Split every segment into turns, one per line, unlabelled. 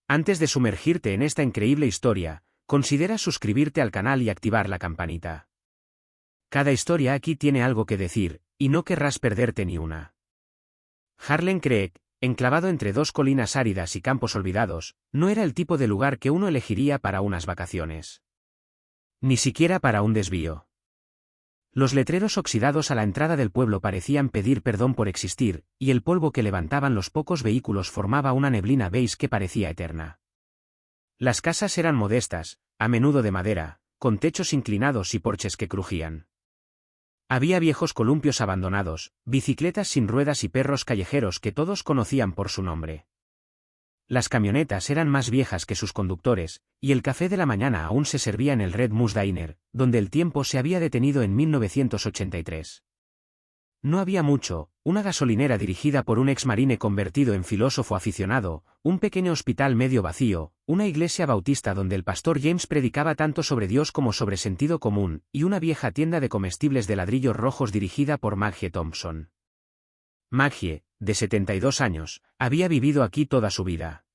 Antes de sumergirte en esta increíble historia, considera suscribirte al canal y activar la campanita. Cada historia aquí tiene algo que decir, y no querrás perderte ni una. Harlem Creek, enclavado entre dos colinas áridas y campos olvidados, no era el tipo de lugar que uno elegiría para unas vacaciones. Ni siquiera para un desvío. Los letreros oxidados a la entrada del pueblo parecían pedir perdón por existir, y el polvo que levantaban los pocos vehículos formaba una neblina beige que parecía eterna. Las casas eran modestas, a menudo de madera, con techos inclinados y porches que crujían. Había viejos columpios abandonados, bicicletas sin ruedas y perros callejeros que todos conocían por su nombre. Las camionetas eran más viejas que sus conductores, y el café de la mañana aún se servía en el Red Moose Diner, donde el tiempo se había detenido en 1983. No había mucho: una gasolinera dirigida por un ex-marine convertido en filósofo aficionado, un pequeño hospital medio vacío, una iglesia bautista donde el pastor James predicaba tanto sobre Dios como sobre sentido común, y una vieja tienda de comestibles de ladrillos rojos dirigida por Maggie Thompson. Maggie, de 72 años, había vivido aquí toda su vida.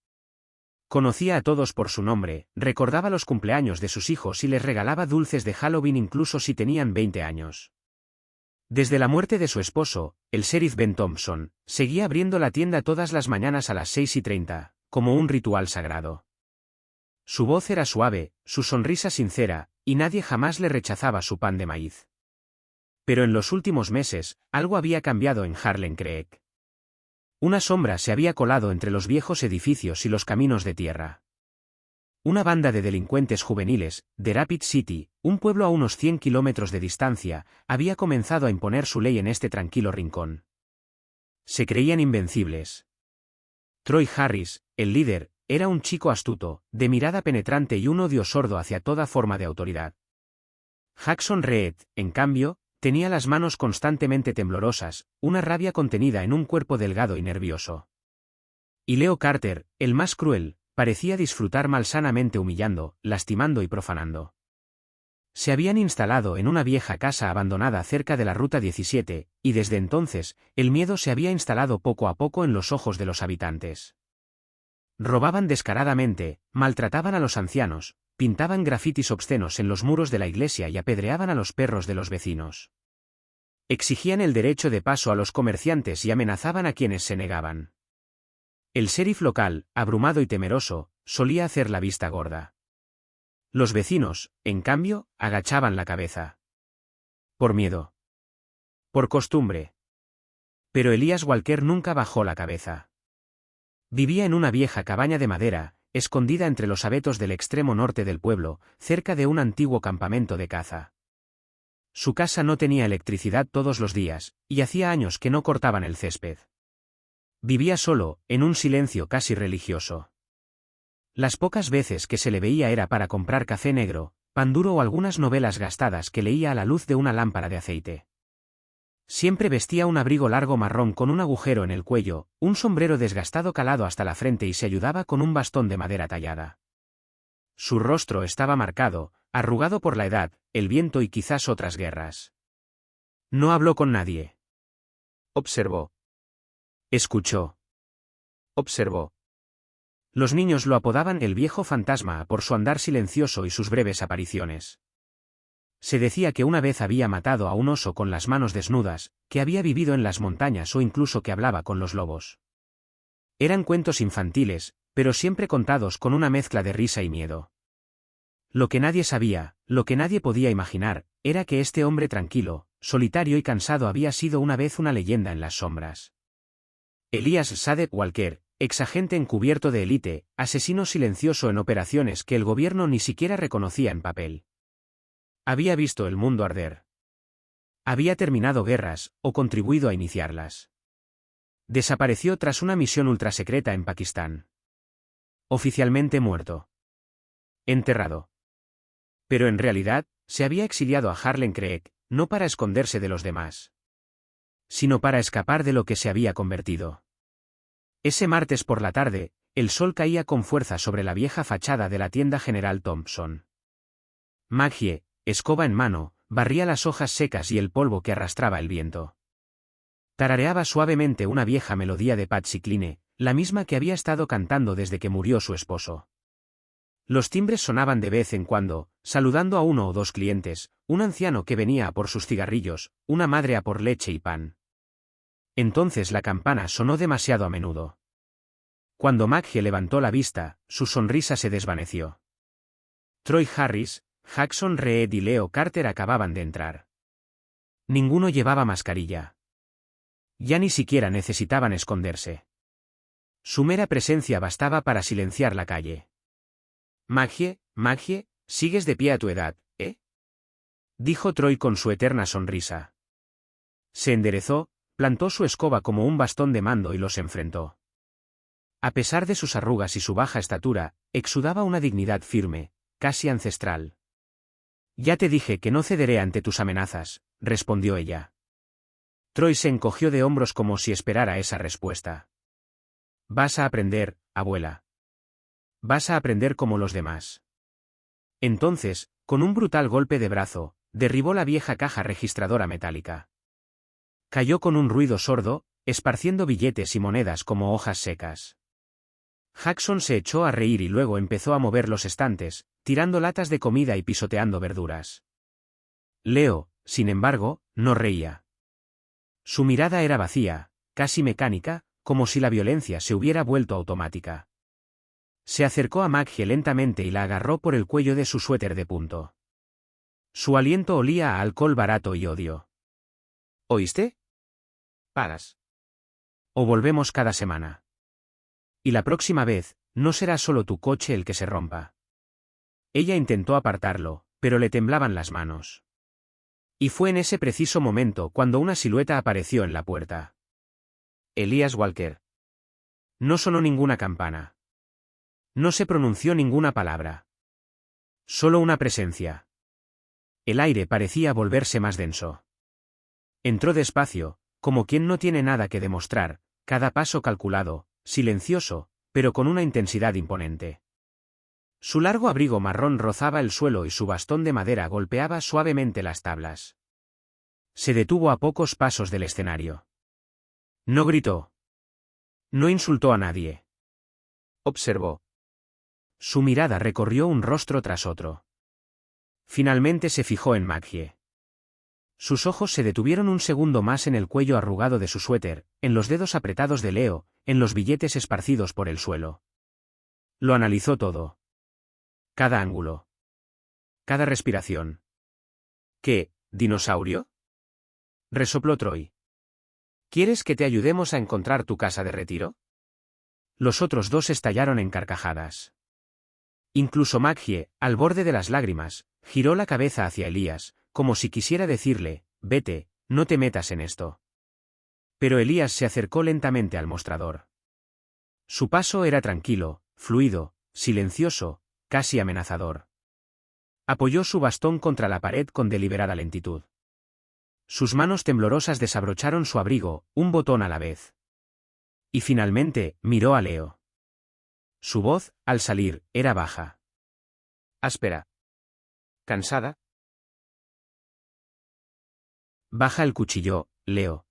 Conocía a todos por su nombre, recordaba los cumpleaños de sus hijos y les regalaba dulces de Halloween incluso si tenían 20 años. Desde la muerte de su esposo, el sheriff Ben Thompson, seguía abriendo la tienda todas las mañanas a las 6:30, como un ritual sagrado. Su voz era suave, su sonrisa sincera, y nadie jamás le rechazaba su pan de maíz. Pero en los últimos meses, algo había cambiado en Harlem Creek. Una sombra se había colado entre los viejos edificios y los caminos de tierra. Una banda de delincuentes juveniles, de Rapid City, un pueblo a unos 100 kilómetros de distancia, había comenzado a imponer su ley en este tranquilo rincón. Se creían invencibles. Troy Harris, el líder, era un chico astuto, de mirada penetrante y un odio sordo hacia toda forma de autoridad. Jackson Reed, en cambio, tenía las manos constantemente temblorosas, una rabia contenida en un cuerpo delgado y nervioso. Y Leo Carter, el más cruel, parecía disfrutar malsanamente humillando, lastimando y profanando. Se habían instalado en una vieja casa abandonada cerca de la Ruta 17, y desde entonces, el miedo se había instalado poco a poco en los ojos de los habitantes. Robaban descaradamente, maltrataban a los ancianos, pintaban grafitis obscenos en los muros de la iglesia y apedreaban a los perros de los vecinos. Exigían el derecho de paso a los comerciantes y amenazaban a quienes se negaban. El sheriff local, abrumado y temeroso, solía hacer la vista gorda. Los vecinos, en cambio, agachaban la cabeza. Por miedo. Por costumbre. Pero Elias Walker nunca bajó la cabeza. Vivía en una vieja cabaña de madera, escondida entre los abetos del extremo norte del pueblo, cerca de un antiguo campamento de caza. Su casa no tenía electricidad todos los días, y hacía años que no cortaban el césped. Vivía solo, en un silencio casi religioso. Las pocas veces que se le veía era para comprar café negro, pan duro o algunas novelas gastadas que leía a la luz de una lámpara de aceite. Siempre vestía un abrigo largo marrón con un agujero en el cuello, un sombrero desgastado calado hasta la frente y se ayudaba con un bastón de madera tallada. Su rostro estaba marcado, arrugado por la edad, el viento y quizás otras guerras. No habló con nadie. Observó. Escuchó. Observó. Los niños lo apodaban el viejo fantasma por su andar silencioso y sus breves apariciones. Se decía que una vez había matado a un oso con las manos desnudas, que había vivido en las montañas o incluso que hablaba con los lobos. Eran cuentos infantiles, pero siempre contados con una mezcla de risa y miedo. Lo que nadie sabía, lo que nadie podía imaginar, era que este hombre tranquilo, solitario y cansado había sido una vez una leyenda en las sombras. Elias Sadek Walker, exagente encubierto de élite, asesino silencioso en operaciones que el gobierno ni siquiera reconocía en papel. Había visto el mundo arder. Había terminado guerras, o contribuido a iniciarlas. Desapareció tras una misión ultrasecreta en Pakistán. Oficialmente muerto. Enterrado. Pero en realidad, se había exiliado a Harlem Creek, no para esconderse de los demás, sino para escapar de lo que se había convertido. Ese martes por la tarde, el sol caía con fuerza sobre la vieja fachada de la tienda General Thompson. Maggie, escoba en mano, barría las hojas secas y el polvo que arrastraba el viento. Tarareaba suavemente una vieja melodía de Patsy Cline, la misma que había estado cantando desde que murió su esposo. Los timbres sonaban de vez en cuando, saludando a uno o dos clientes, un anciano que venía a por sus cigarrillos, una madre a por leche y pan. Entonces la campana sonó demasiado a menudo. Cuando Maggie levantó la vista, su sonrisa se desvaneció. Troy Harris, Jackson Reed y Leo Carter acababan de entrar. Ninguno llevaba mascarilla. Ya ni siquiera necesitaban esconderse. Su mera presencia bastaba para silenciar la calle. Maggie, sigues de pie a tu edad, ¿eh? Dijo Troy con su eterna sonrisa. Se enderezó, plantó su escoba como un bastón de mando y los enfrentó. A pesar de sus arrugas y su baja estatura, exudaba una dignidad firme, casi ancestral. Ya te dije que no cederé ante tus amenazas, respondió ella. Troy se encogió de hombros como si esperara esa respuesta. Vas a aprender, abuela. Vas a aprender como los demás. Entonces, con un brutal golpe de brazo, derribó la vieja caja registradora metálica. Cayó con un ruido sordo, esparciendo billetes y monedas como hojas secas. Jackson se echó a reír y luego empezó a mover los estantes, tirando latas de comida y pisoteando verduras. Leo, sin embargo, no reía. Su mirada era vacía, casi mecánica, como si la violencia se hubiera vuelto automática. Se acercó a Maggie lentamente y la agarró por el cuello de su suéter de punto. Su aliento olía a alcohol barato y odio. ¿Oíste? Pagas. O volvemos cada semana. Y la próxima vez, no será solo tu coche el que se rompa. Ella intentó apartarlo, pero le temblaban las manos. Y fue en ese preciso momento cuando una silueta apareció en la puerta. Elias Walker. No sonó ninguna campana. No se pronunció ninguna palabra. Solo una presencia. El aire parecía volverse más denso. Entró despacio, como quien no tiene nada que demostrar, cada paso calculado, silencioso, pero con una intensidad imponente. Su largo abrigo marrón rozaba el suelo y su bastón de madera golpeaba suavemente las tablas. Se detuvo a pocos pasos del escenario. No gritó. No insultó a nadie. Observó. Su mirada recorrió un rostro tras otro. Finalmente se fijó en Maggie. Sus ojos se detuvieron un segundo más en el cuello arrugado de su suéter, en los dedos apretados de Leo, en los billetes esparcidos por el suelo. Lo analizó todo. Cada ángulo. Cada respiración. ¿Qué, dinosaurio? Resopló Troy. ¿Quieres que te ayudemos a encontrar tu casa de retiro? Los otros dos estallaron en carcajadas. Incluso Maggie, al borde de las lágrimas, giró la cabeza hacia Elías, como si quisiera decirle, vete, no te metas en esto. Pero Elías se acercó lentamente al mostrador. Su paso era tranquilo, fluido, silencioso, casi amenazador. Apoyó su bastón contra la pared con deliberada lentitud. Sus manos temblorosas desabrocharon su abrigo, un botón a la vez. Y finalmente, miró a Leo. Su voz, al salir, era baja. Áspera. ¿Cansada? Baja el cuchillo, Leo.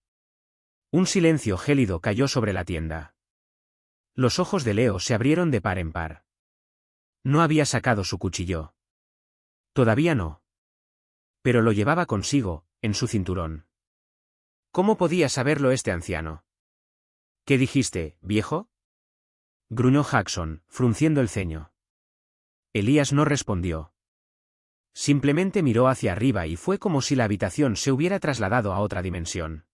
Un silencio gélido cayó sobre la tienda. Los ojos de Leo se abrieron de par en par. No había sacado su cuchillo. Todavía no. Pero lo llevaba consigo, en su cinturón. ¿Cómo podía saberlo este anciano? ¿Qué dijiste, viejo? Gruñó Jackson, frunciendo el ceño. Elías no respondió. Simplemente miró hacia arriba y fue como si la habitación se hubiera trasladado a otra dimensión.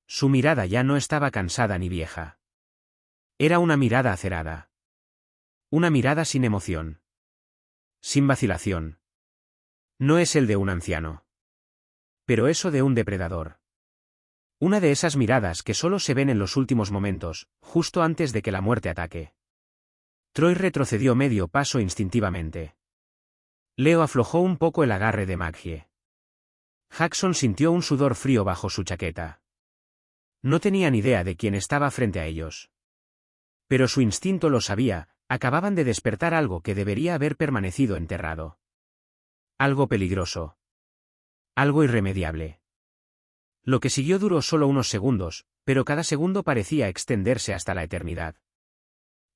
Su mirada ya no estaba cansada ni vieja. Era una mirada acerada. Una mirada sin emoción. Sin vacilación. No es el de un anciano. Pero eso de un depredador. Una de esas miradas que solo se ven en los últimos momentos, justo antes de que la muerte ataque. Troy retrocedió medio paso instintivamente. Leo aflojó un poco el agarre de Maggie. Jackson sintió un sudor frío bajo su chaqueta. No tenían idea de quién estaba frente a ellos. Pero su instinto lo sabía, acababan de despertar algo que debería haber permanecido enterrado. Algo peligroso. Algo irremediable. Lo que siguió duró solo unos segundos, pero cada segundo parecía extenderse hasta la eternidad.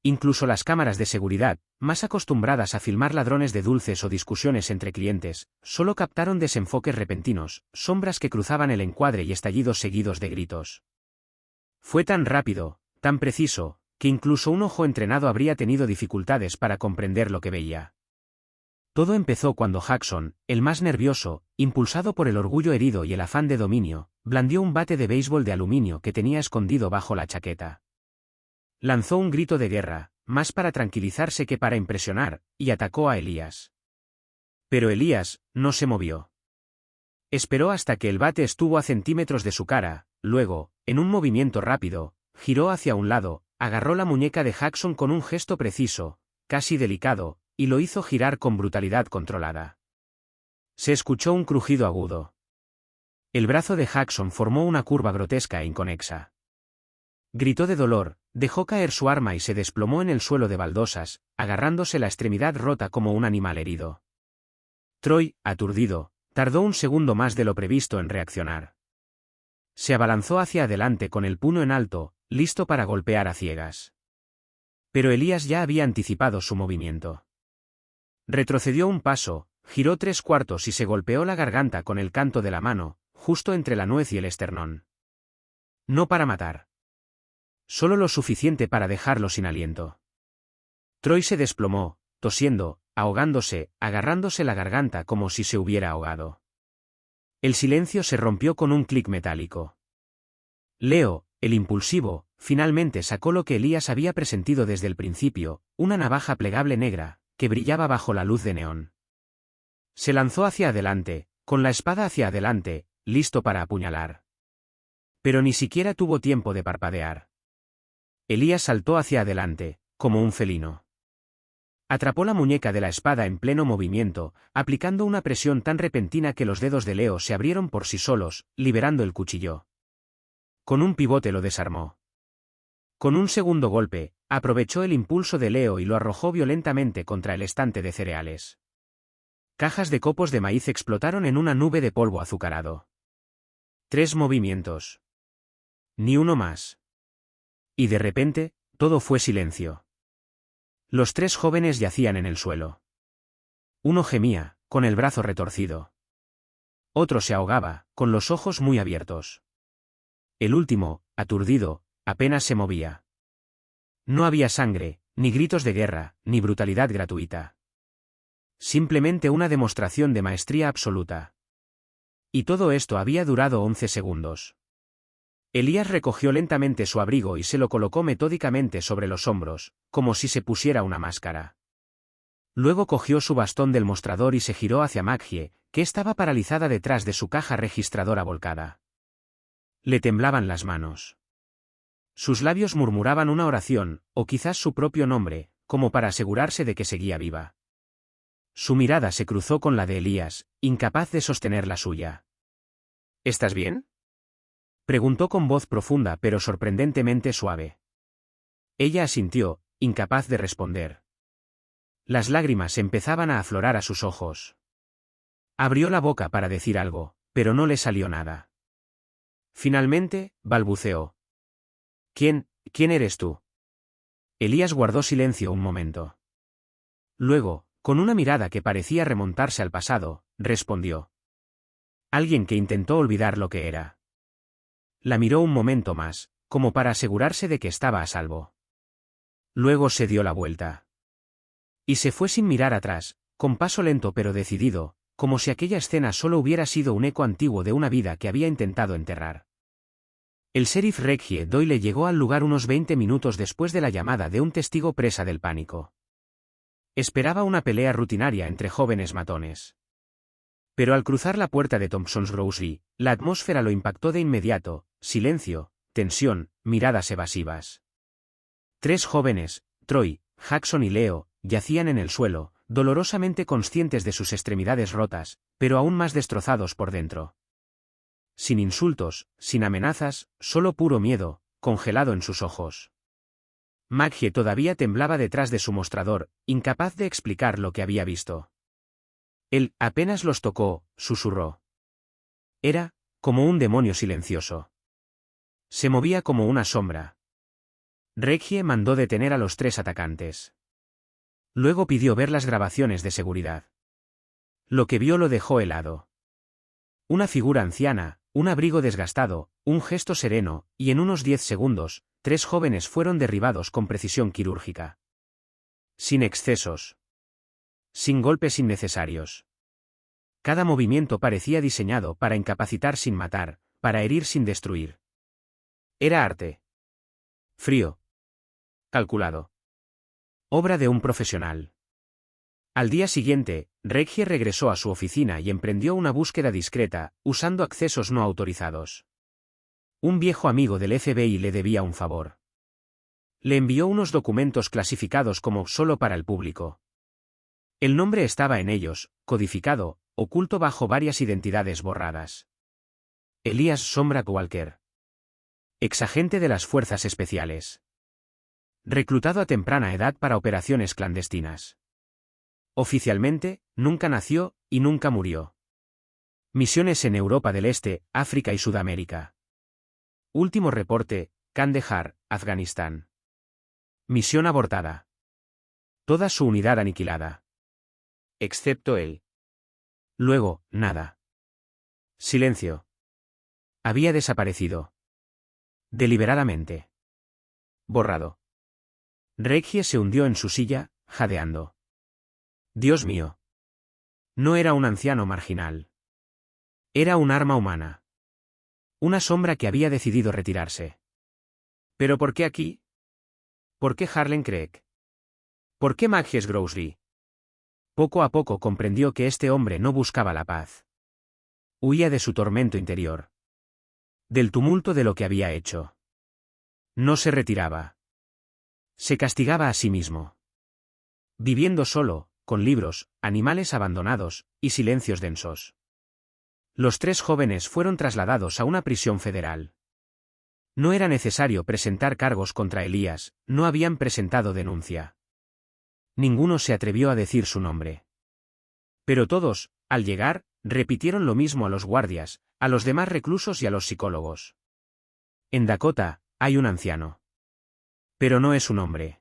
Incluso las cámaras de seguridad, más acostumbradas a filmar ladrones de dulces o discusiones entre clientes, solo captaron desenfoques repentinos, sombras que cruzaban el encuadre y estallidos seguidos de gritos. Fue tan rápido, tan preciso, que incluso un ojo entrenado habría tenido dificultades para comprender lo que veía. Todo empezó cuando Jackson, el más nervioso, impulsado por el orgullo herido y el afán de dominio, blandió un bate de béisbol de aluminio que tenía escondido bajo la chaqueta. Lanzó un grito de guerra, más para tranquilizarse que para impresionar, y atacó a Elías. Pero Elías no se movió. Esperó hasta que el bate estuvo a centímetros de su cara, luego, en un movimiento rápido, giró hacia un lado, agarró la muñeca de Jackson con un gesto preciso, casi delicado, y lo hizo girar con brutalidad controlada. Se escuchó un crujido agudo. El brazo de Jackson formó una curva grotesca e inconexa. Gritó de dolor, dejó caer su arma y se desplomó en el suelo de baldosas, agarrándose la extremidad rota como un animal herido. Troy, aturdido, tardó un segundo más de lo previsto en reaccionar. Se abalanzó hacia adelante con el puño en alto, listo para golpear a ciegas. Pero Elías ya había anticipado su movimiento. Retrocedió un paso, giró 3/4 y se golpeó la garganta con el canto de la mano, justo entre la nuez y el esternón. No para matar. Solo lo suficiente para dejarlo sin aliento. Troy se desplomó, tosiendo, ahogándose, agarrándose la garganta como si se hubiera ahogado. El silencio se rompió con un clic metálico. Leo, el impulsivo, finalmente sacó lo que Elías había presentido desde el principio, una navaja plegable negra, que brillaba bajo la luz de neón. Se lanzó hacia adelante, con la espada hacia adelante, listo para apuñalar. Pero ni siquiera tuvo tiempo de parpadear. Elías saltó hacia adelante, como un felino. Atrapó la muñeca de la espada en pleno movimiento, aplicando una presión tan repentina que los dedos de Leo se abrieron por sí solos, liberando el cuchillo. Con un pivote lo desarmó. Con un segundo golpe, aprovechó el impulso de Leo y lo arrojó violentamente contra el estante de cereales. Cajas de copos de maíz explotaron en una nube de polvo azucarado. 3 movimientos. Ni uno más. Y de repente, todo fue silencio. Los 3 jóvenes yacían en el suelo. Uno gemía, con el brazo retorcido. Otro se ahogaba, con los ojos muy abiertos. El último, aturdido, apenas se movía. No había sangre, ni gritos de guerra, ni brutalidad gratuita. Simplemente una demostración de maestría absoluta. Y todo esto había durado 11 segundos. Elías recogió lentamente su abrigo y se lo colocó metódicamente sobre los hombros, como si se pusiera una máscara. Luego cogió su bastón del mostrador y se giró hacia Maggie, que estaba paralizada detrás de su caja registradora volcada. Le temblaban las manos. Sus labios murmuraban una oración, o quizás su propio nombre, como para asegurarse de que seguía viva. Su mirada se cruzó con la de Elías, incapaz de sostener la suya. ¿Estás bien?, preguntó con voz profunda pero sorprendentemente suave. Ella asintió, incapaz de responder. Las lágrimas empezaban a aflorar a sus ojos. Abrió la boca para decir algo, pero no le salió nada. Finalmente, balbuceó. ¿Quién eres tú? Elías guardó silencio un momento. Luego, con una mirada que parecía remontarse al pasado, respondió. Alguien que intentó olvidar lo que era. La miró un momento más, como para asegurarse de que estaba a salvo. Luego se dio la vuelta. Y se fue sin mirar atrás, con paso lento pero decidido, como si aquella escena solo hubiera sido un eco antiguo de una vida que había intentado enterrar. El sheriff Reggie Doyle llegó al lugar unos 20 minutos después de la llamada de un testigo presa del pánico. Esperaba una pelea rutinaria entre jóvenes matones. Pero al cruzar la puerta de Thompson's Grocery, la atmósfera lo impactó de inmediato: silencio, tensión, miradas evasivas. 3 jóvenes, Troy, Jackson y Leo, yacían en el suelo, dolorosamente conscientes de sus extremidades rotas, pero aún más destrozados por dentro. Sin insultos, sin amenazas, solo puro miedo, congelado en sus ojos. Maggie todavía temblaba detrás de su mostrador, incapaz de explicar lo que había visto. Él apenas los tocó, susurró. Era como un demonio silencioso. Se movía como una sombra. Regie mandó detener a los 3 atacantes. Luego pidió ver las grabaciones de seguridad. Lo que vio lo dejó helado. Una figura anciana, un abrigo desgastado, un gesto sereno, y en unos 10 segundos, 3 jóvenes fueron derribados con precisión quirúrgica. Sin excesos. Sin golpes innecesarios. Cada movimiento parecía diseñado para incapacitar sin matar, para herir sin destruir. Era arte. Frío. Calculado. Obra de un profesional. Al día siguiente, Regie regresó a su oficina y emprendió una búsqueda discreta, usando accesos no autorizados. Un viejo amigo del FBI le debía un favor. Le envió unos documentos clasificados como solo para el público. El nombre estaba en ellos, codificado, oculto bajo varias identidades borradas. Elias Sombrak Walker. Exagente de las Fuerzas Especiales. Reclutado a temprana edad para operaciones clandestinas. Oficialmente, nunca nació, y nunca murió. Misiones en Europa del Este, África y Sudamérica. Último reporte, Kandahar, Afganistán. Misión abortada. Toda su unidad aniquilada. Excepto él. Luego, nada. Silencio. Había desaparecido. Deliberadamente. Borrado. Regie se hundió en su silla, jadeando. Dios mío. No era un anciano marginal. Era un arma humana. Una sombra que había decidido retirarse. ¿Pero por qué aquí? ¿Por qué Harlan Craig? ¿Por qué Maggie Grocery? Poco a poco comprendió que este hombre no buscaba la paz. Huía de su tormento interior. Del tumulto de lo que había hecho. No se retiraba. Se castigaba a sí mismo. Viviendo solo, con libros, animales abandonados, y silencios densos. Los 3 jóvenes fueron trasladados a una prisión federal. No era necesario presentar cargos contra Elias, no habían presentado denuncia. Ninguno se atrevió a decir su nombre. Pero todos, al llegar, repitieron lo mismo a los guardias, a los demás reclusos y a los psicólogos. En Dakota, hay un anciano. Pero no es un hombre.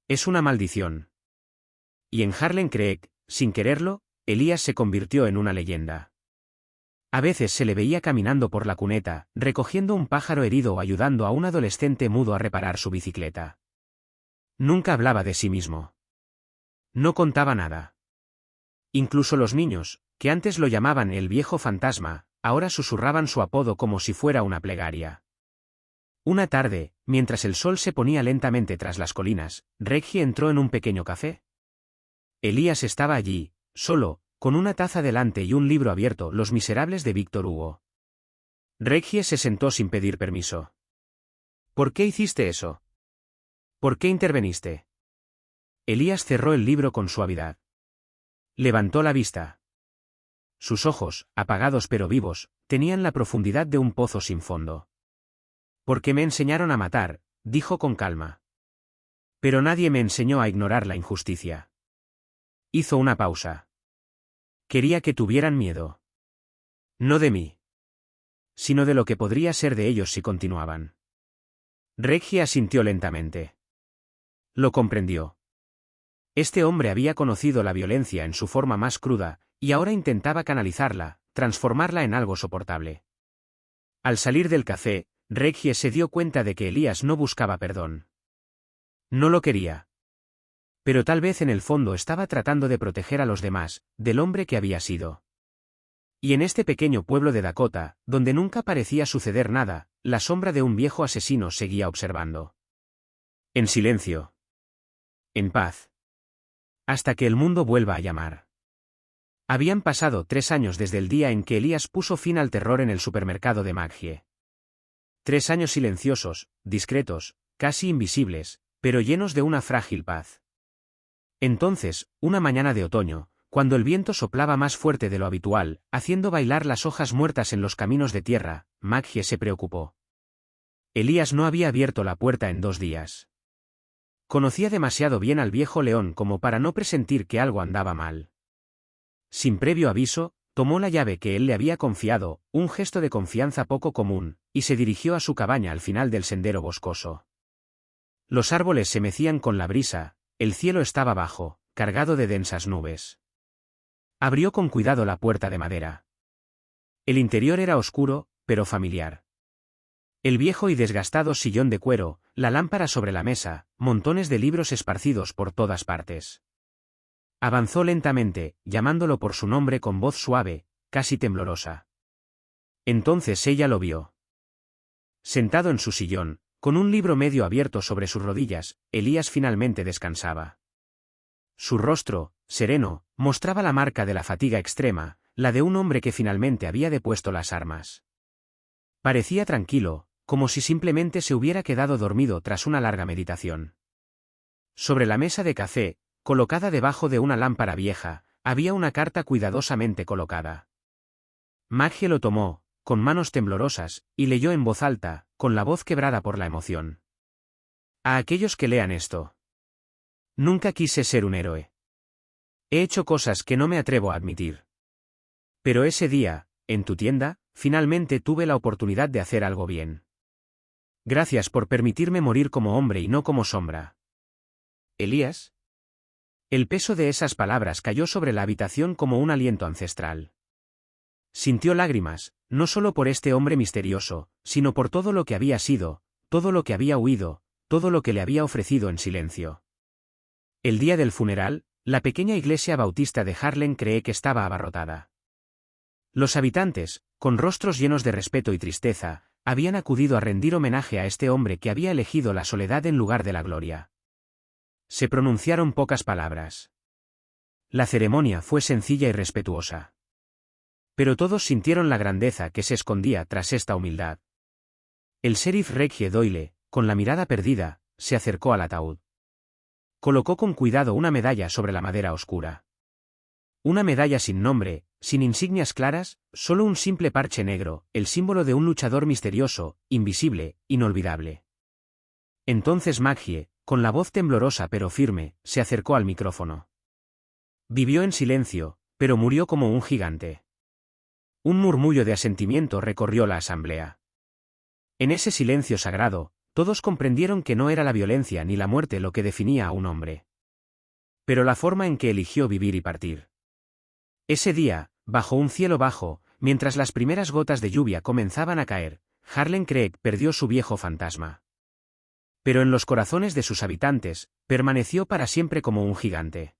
Es una maldición. Y en Harlan Craig, sin quererlo, Elias se convirtió en una leyenda. A veces se le veía caminando por la cuneta, recogiendo un pájaro herido o ayudando a un adolescente mudo a reparar su bicicleta. Nunca hablaba de sí mismo. No contaba nada. Incluso los niños, que antes lo llamaban el viejo fantasma, ahora susurraban su apodo como si fuera una plegaria. Una tarde, mientras el sol se ponía lentamente tras las colinas, Regie entró en un pequeño café. Elias estaba allí, solo, con una taza delante y un libro abierto, Los Miserables de Víctor Hugo. Regie se sentó sin pedir permiso. ¿Por qué hiciste eso? ¿Por qué interveniste? Elias cerró el libro con suavidad. Levantó la vista. Sus ojos, apagados pero vivos, tenían la profundidad de un pozo sin fondo. Porque me enseñaron a matar, dijo con calma. Pero nadie me enseñó a ignorar la injusticia. Hizo una pausa. Quería que tuvieran miedo. No de mí. Sino de lo que podría ser de ellos si continuaban. Regie asintió lentamente. Lo comprendió. Este hombre había conocido la violencia en su forma más cruda, y ahora intentaba canalizarla, transformarla en algo soportable. Al salir del café, Regie se dio cuenta de que Elias no buscaba perdón. No lo quería. Pero tal vez en el fondo estaba tratando de proteger a los demás, del hombre que había sido. Y en este pequeño pueblo de Dakota, donde nunca parecía suceder nada, la sombra de un viejo asesino seguía observando. En silencio. En paz. Hasta que el mundo vuelva a llamar. Habían pasado 3 años desde el día en que Elias puso fin al terror en el supermercado de Maggie. 3 años silenciosos, discretos, casi invisibles, pero llenos de una frágil paz. Entonces, una mañana de otoño, cuando el viento soplaba más fuerte de lo habitual, haciendo bailar las hojas muertas en los caminos de tierra, Maggie se preocupó. Elias no había abierto la puerta en 2 días. Conocía demasiado bien al viejo león como para no presentir que algo andaba mal. Sin previo aviso, tomó la llave que él le había confiado, un gesto de confianza poco común, y se dirigió a su cabaña al final del sendero boscoso. Los árboles se mecían con la brisa, el cielo estaba bajo, cargado de densas nubes. Abrió con cuidado la puerta de madera. El interior era oscuro, pero familiar. El viejo y desgastado sillón de cuero, la lámpara sobre la mesa, montones de libros esparcidos por todas partes. Avanzó lentamente, llamándolo por su nombre con voz suave, casi temblorosa. Entonces ella lo vio. Sentado en su sillón, con un libro medio abierto sobre sus rodillas, Elías finalmente descansaba. Su rostro, sereno, mostraba la marca de la fatiga extrema, la de un hombre que finalmente había depuesto las armas. Parecía tranquilo, como si simplemente se hubiera quedado dormido tras una larga meditación. Sobre la mesa de café, colocada debajo de una lámpara vieja, había una carta cuidadosamente colocada. Maggie lo tomó, con manos temblorosas, y leyó en voz alta, con la voz quebrada por la emoción. A aquellos que lean esto. Nunca quise ser un héroe. He hecho cosas que no me atrevo a admitir. Pero ese día, en tu tienda, finalmente tuve la oportunidad de hacer algo bien. Gracias por permitirme morir como hombre y no como sombra. ¿Elías? El peso de esas palabras cayó sobre la habitación como un aliento ancestral. Sintió lágrimas, no solo por este hombre misterioso, sino por todo lo que había sido, todo lo que había huido, todo lo que le había ofrecido en silencio. El día del funeral, la pequeña iglesia bautista de Harlem cree que estaba abarrotada. Los habitantes, con rostros llenos de respeto y tristeza, habían acudido a rendir homenaje a este hombre que había elegido la soledad en lugar de la gloria. Se pronunciaron pocas palabras. La ceremonia fue sencilla y respetuosa. Pero todos sintieron la grandeza que se escondía tras esta humildad. El sheriff Reggie Doyle, con la mirada perdida, se acercó al ataúd. Colocó con cuidado una medalla sobre la madera oscura. Una medalla sin nombre, sin insignias claras, solo un simple parche negro, el símbolo de un luchador misterioso, invisible, inolvidable. Entonces Maggie, con la voz temblorosa pero firme, se acercó al micrófono. Vivió en silencio, pero murió como un gigante. Un murmullo de asentimiento recorrió la asamblea. En ese silencio sagrado, todos comprendieron que no era la violencia ni la muerte lo que definía a un hombre. Pero la forma en que eligió vivir y partir. Ese día, bajo un cielo bajo, mientras las primeras gotas de lluvia comenzaban a caer, Harlem Creek perdió su viejo fantasma. Pero en los corazones de sus habitantes, permaneció para siempre como un gigante.